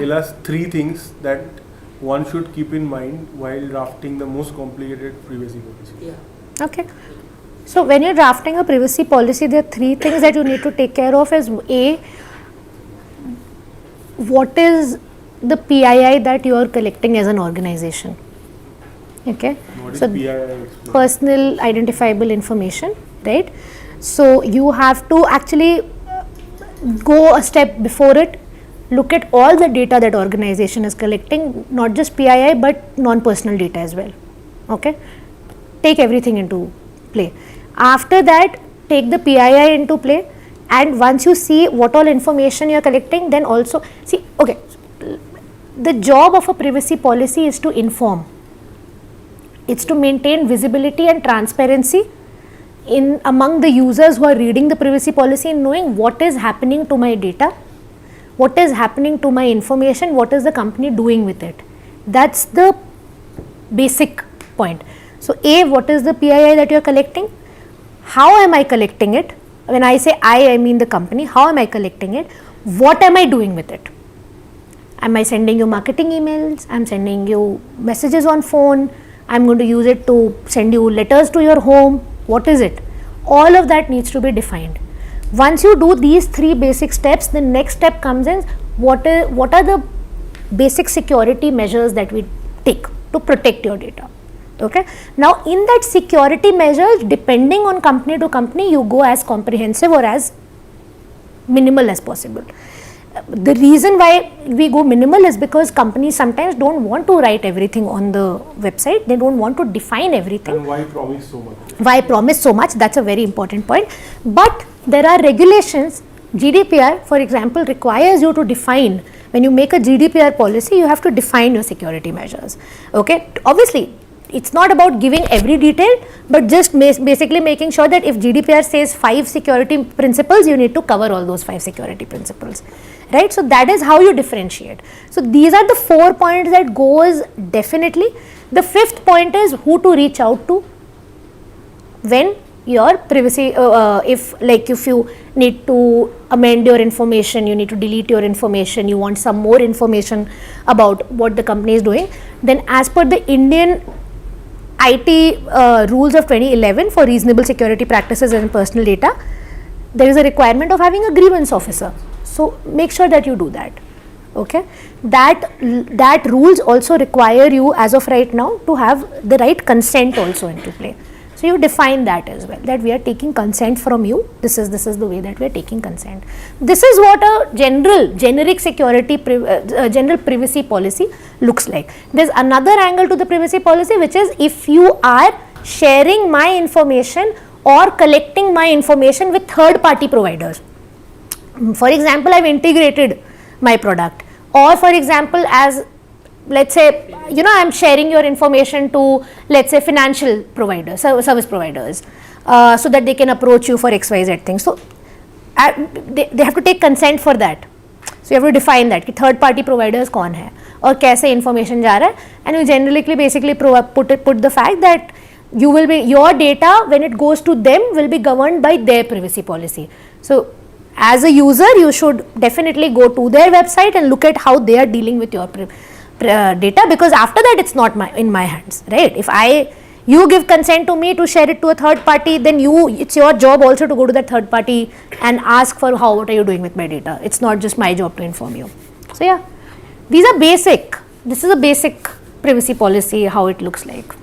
tell us 3 things that one should keep in mind while drafting the most complicated privacy policy. Yeah. Okay. So when you're drafting a privacy policy, there are 3 things that you need to take care of. Is A, what is the PII that you are collecting as an organization? Okay. What is So PII? personal identifiable information, right? So you have to actually go a step before it, look at all the data that organization is collecting, not just PII but non-personal data as well. Okay. Take everything into play. After that, take the PII into play, and once you see what all information you are collecting, then also see, okay, the job of a privacy policy is to inform. It's to maintain visibility and transparency in among the users who are reading the privacy policy and knowing what is happening to my data, what is happening to my information, what is the company doing with it. That's the basic point. So A, what is the PII that you are collecting? How am I collecting it? When I say I mean the company. How am I collecting it? What am I doing with it? Am I sending you marketing emails? I'm sending you messages on phone. I'm going to use it to send you letters to your home. What is it? All of that needs to be defined. Once you do these 3 basic steps, the next step comes in what are the basic security measures that we take to protect your data. Okay. Now in that security measures, depending on company to company, you go as comprehensive or as minimal as possible. The reason why we go minimal is because companies sometimes don't want to write everything on the website. They don't want to define everything. And why promise so much? Why promise so much? That's a very important point. But there are regulations. GDPR, for example, requires you to define. When you make a GDPR policy, you have to define your security measures. Okay. Obviously, it's not about giving every detail, but just basically making sure that if GDPR says 5 security principles, you need to cover all those 5 security principles, right? So that is how you differentiate. So these are the 4 points that goes definitely. The 5th point is who to reach out to when your privacy, if you need to amend your information, you need to delete your information, you want some more information about what the company is doing, then as per the Indian IT rules of 2011 for reasonable security practices and personal data, there is a requirement of having a grievance officer. So make sure that you do that. Okay, that rules also require you as of right now to have the right consent also into play. So you define that as well, that we are taking consent from you. This is the way that we are taking consent. This is what a generic security general privacy policy looks like. There's another angle to the privacy policy, which is if you are sharing my information or collecting my information with third party providers. For example, I've integrated my product, or for example, as let's say, I'm sharing your information to, let's say, financial providers, service providers, so that they can approach you for XYZ things. So they have to take consent for that. So you have to define that, कि third party providers कौन है और कैसे information जा रहा है, and you generally basically put the fact that your data when it goes to them will be governed by their privacy policy. So as a user, you should definitely go to their website and look at how they are dealing with your data, because after that it's not in my hands, right? If you give consent to me to share it to a third party, then it's your job also to go to that third party and ask for what are you doing with my data. It's not just my job to inform you. So yeah, these are basic. This is a basic privacy policy, how it looks like.